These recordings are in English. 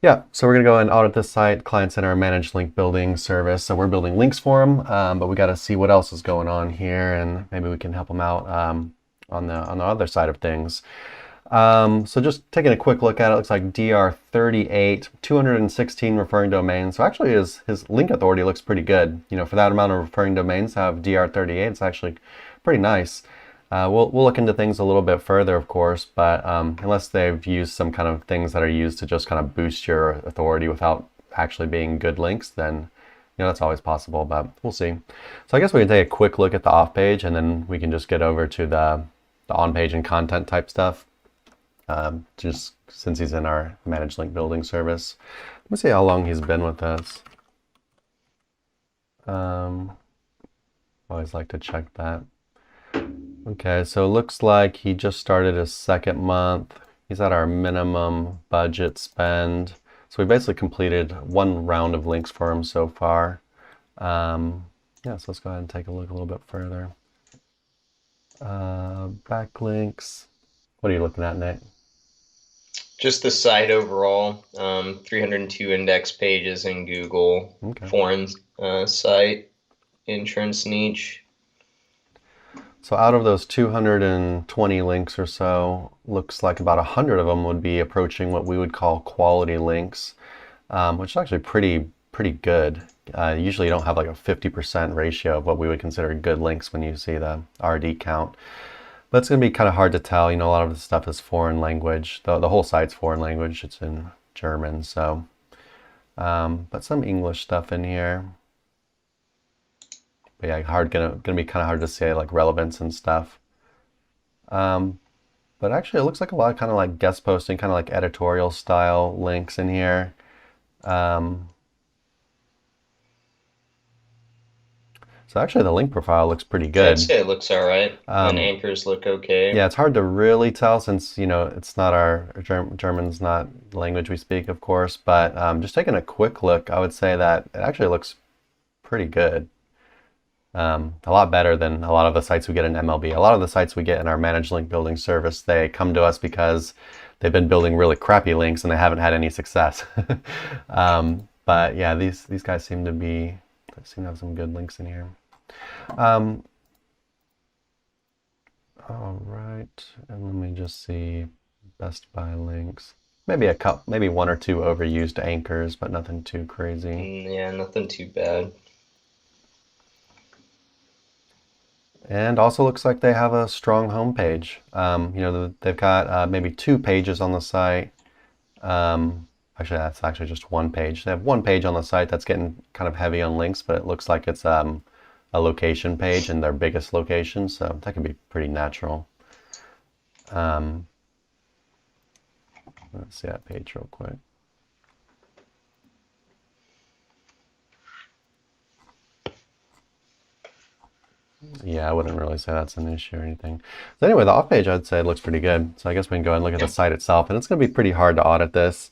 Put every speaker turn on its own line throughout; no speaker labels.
Yeah, so we're gonna go and audit this site, client center managed link building service. So we're building links for them, but we got to see what else is going on here, and maybe we can help them out on the other side of things. So just taking a quick look at it, looks like DR38, 216 referring domains. So actually his link authority looks pretty good. You know, for that amount of referring domains to have DR38, it's actually pretty nice. We'll look into things a little bit further, of course, but unless they've used some kind of things that are used to just kind of boost your authority without actually being good links, then that's always possible, but we'll see. So I guess we can take a quick look at the off page, and then we can just get over to the on page and content type stuff. Just since he's in our managed link building service. Let me see how long he's been with us. Always like to check that. Okay, so it looks like he just started his second month. He's at our minimum budget spend. So we basically completed one round of links for him so far. Yeah, so let's go ahead and take a look a little bit further. Backlinks. What are you looking at, Nate?
Just the site overall, 302 index pages in Google,
Okay.
foreign site, entrance niche.
So out of those 220 links or so, looks like about 100 of them would be approaching what we would call quality links, which is actually pretty good. Usually you don't have like a 50% ratio of what we would consider good links when you see the RD count. But it's going to be kind of hard to tell. You know, a lot of the stuff is foreign language. The whole site's foreign language. It's in German, so. But some English stuff in here. But yeah, gonna be kind of hard to say like relevance and stuff. But actually, it looks like a lot of kind of like guest posting, kind of like editorial style links in here. So actually, the link profile looks pretty
I'd
good.
say it looks all right, and anchors look okay.
Yeah, it's hard to really tell since, it's not German's not the language we speak, of course, but just taking a quick look, I would say that it actually looks pretty good. A lot better than a lot of the sites we get in MLB. A lot of the sites we get in our managed link building service, they come to us because they've been building really crappy links and they haven't had any success. But yeah, these guys seem to have some good links in here. All right, and let me just see best by links. Maybe one or two overused anchors, but nothing too crazy.
Yeah, nothing too bad.
And also looks like they have a strong homepage. They've got maybe 2 pages on the site. Actually, that's actually just one page. They have one page on the site that's getting kind of heavy on links, but it looks like it's a location page and their biggest location, so that can be pretty natural. Let's see that page real quick. Yeah, I wouldn't really say that's an issue or anything. So anyway, the off page I'd say looks pretty good. So I guess we can go and look at the site itself, and it's going to be pretty hard to audit this,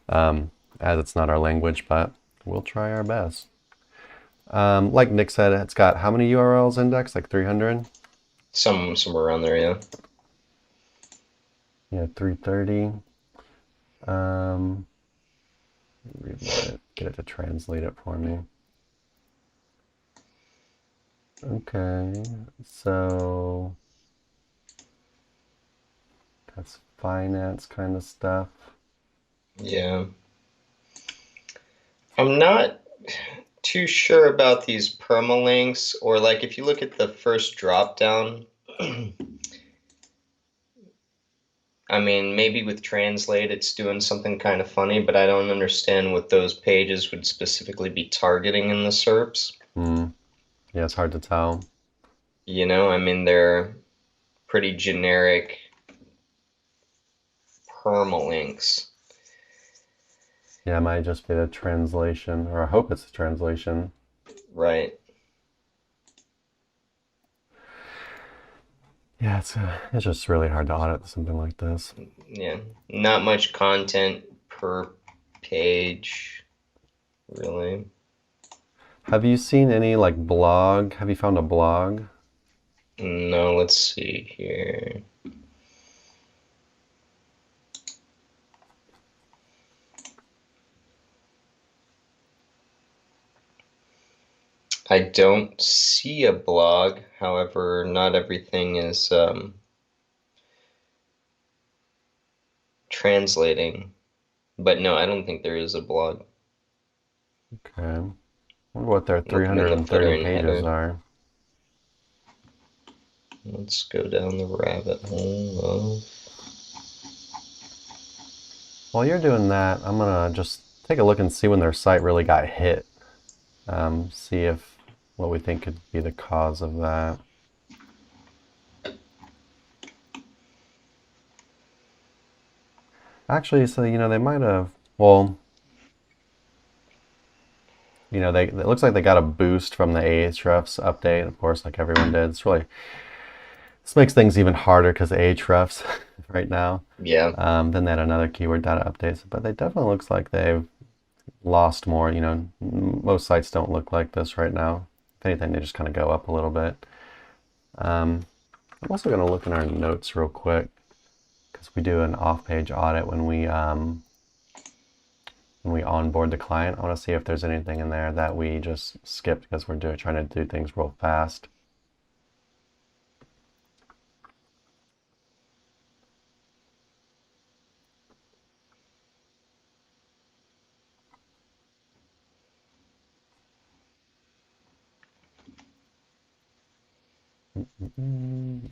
as it's not our language, but we'll try our best. Like Nick said, it's got how many URLs indexed? Like 300?
Somewhere around there, yeah.
Yeah, 330. Get it to translate it for me. Okay, so that's finance kind of stuff.
Yeah. I'm not too sure about these permalinks, or like if you look at the first drop down, I mean, maybe with Translate it's doing something kind of funny, but I don't understand what those pages would specifically be targeting in the SERPs.
Yeah, it's hard to tell.
I mean, they're pretty generic permalinks.
Yeah, it might just be the translation, or I hope it's a translation.
Right.
Yeah, it's just really hard to audit something like this.
Yeah. Not much content per page, really.
Have you seen any like blog? Have you found a blog?
No, let's see here. I don't see a blog. However, not everything is translating. But no, I don't think there is a blog.
Okay. I wonder what their
Looking in the
330
footer and
pages
header.
are.
Let's go down the rabbit hole of...
While you're doing that, I'm gonna just take a look and see when their site really got hit. See if what we think could be the cause of that. Actually, so they might have. Well, it looks like they got a boost from the Ahrefs update, of course, like everyone did. This makes things even harder because of Ahrefs right now.
Yeah.
Then they had another keyword data updates, but they definitely looks like they've lost more. Most sites don't look like this right now. If anything, they just kind of go up a little bit. I'm also going to look in our notes real quick because we do an off-page audit when we onboard the client. I want to see if there's anything in there that we just skipped because we're trying to do things real fast.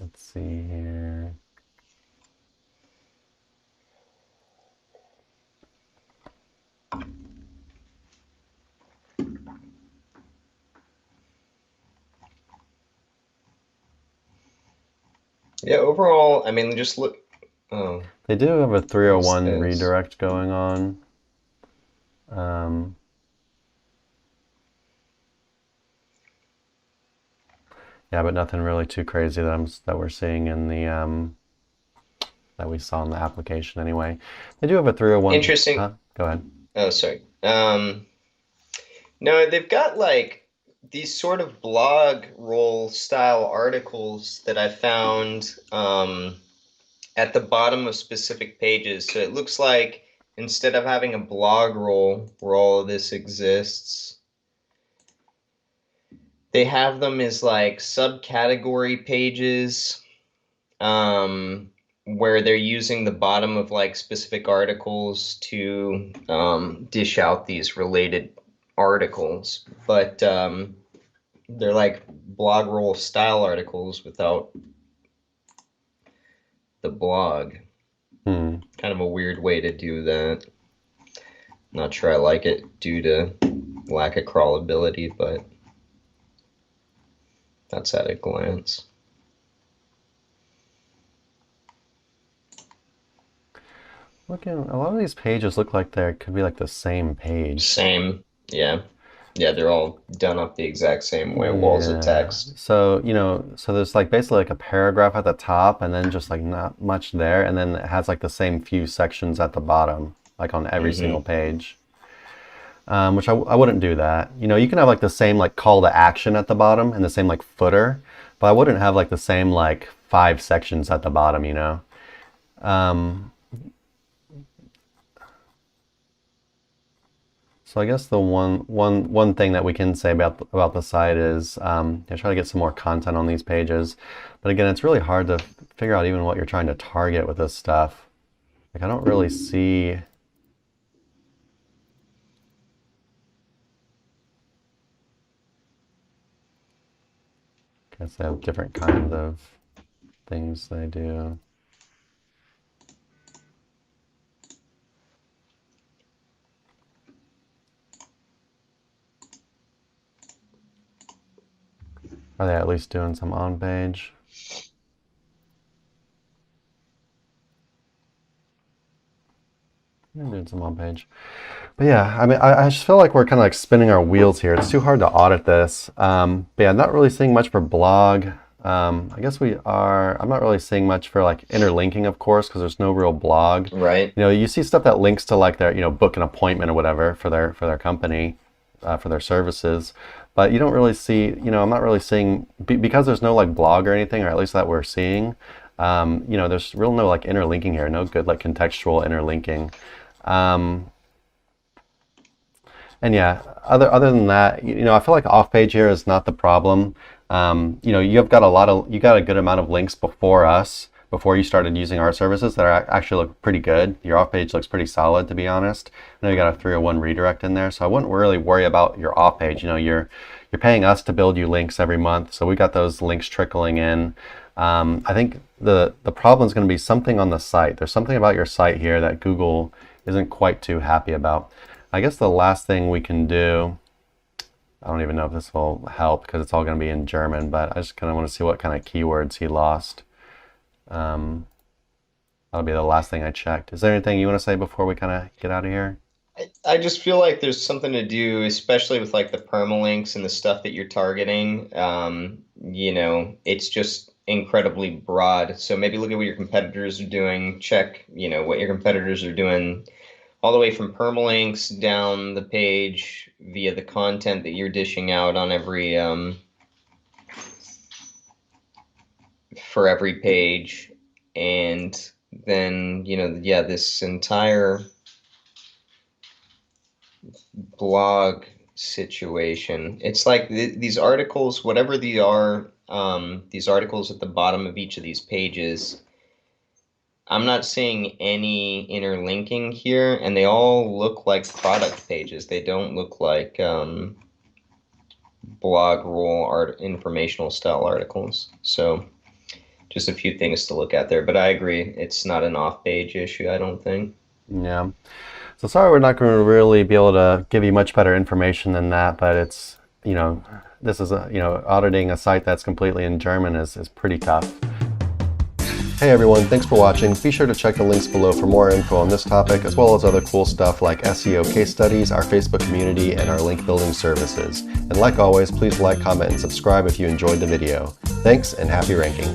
Let's see here.
Yeah, overall, I mean, just look. Oh,
They do have a 301
this?
redirect going on. Yeah, but nothing really too crazy that we're seeing in the that we saw in the application anyway. They do have a 301.
Interesting.
Huh? Go ahead.
Oh, sorry. No, they've got like these sort of blog roll style articles that I found at the bottom of specific pages. So it looks like instead of having a blog roll where all of this exists, they have them as like subcategory pages where they're using the bottom of like specific articles to dish out these related articles. But they're like blog roll style articles without the blog. Kind of a weird way to do that. Not sure I like it due to lack of crawlability, but that's at a glance.
A lot of these pages look like they could be like the same page.
Same, yeah. Yeah, they're all done up the exact same way, walls of
Yeah.
text.
So, so there's like basically like a paragraph at the top and then just like not much there. And then it has like the same few sections at the bottom, like on every single page. Which I wouldn't do that. You can have like the same like call to action at the bottom and the same like footer, but I wouldn't have like the same like 5 sections at the bottom. So I guess the one thing that we can say about the site is try to get some more content on these pages. But again, it's really hard to figure out even what you're trying to target with this stuff. Like I don't really see. I guess they have different kinds of things they do. Are they at least doing some on page? They're doing some on page. But yeah, I mean, I just feel like we're kind of like spinning our wheels here. It's too hard to audit this. But yeah, not really seeing much for blog. I guess we are. I'm not really seeing much for like interlinking, of course, because there's no real blog.
Right.
You see stuff that links to like their, book an appointment or whatever for their company, for their services. But you don't really see, I'm not really seeing because there's no like blog or anything, or at least that we're seeing. There's real no like interlinking here, no good like contextual interlinking. And yeah, other than that, I feel like off page here is not the problem. You've got you got a good amount of links before us, before you started using our services that are actually look pretty good. Your off page looks pretty solid, to be honest. I know you got a 301 redirect in there, so I wouldn't really worry about your off page. You're paying us to build you links every month, so we got those links trickling in. I think the problem is going to be something on the site. There's something about your site here that Google isn't quite too happy about. I guess the last thing we can do, I don't even know if this will help because it's all going to be in German, but I just kind of want to see what kind of keywords he lost. That'll be the last thing I checked. Is there anything you want to say before we kind of get out of here?
I just feel like there's something to do, especially with like the permalinks and the stuff that you're targeting. It's just incredibly broad. So maybe look at what your competitors are doing, check, what your competitors are doing all the way from permalinks down the page via the content that you're dishing out on for every page. And then, this entire blog situation. It's like these articles, whatever they are, these articles at the bottom of each of these pages, I'm not seeing any interlinking here, and they all look like product pages. They don't look like blog roll art informational style articles. So just a few things to look at there, but I agree, it's not an off-page issue, I don't think.
Yeah. So sorry we're not going to really be able to give you much better information than that, but it's, this is auditing a site that's completely in German is pretty tough. Hey everyone, thanks for watching. Be sure to check the links below for more info on this topic, as well as other cool stuff like SEO case studies, our Facebook community, and our link building services. And like always, please like, comment, and subscribe if you enjoyed the video. Thanks, and happy ranking.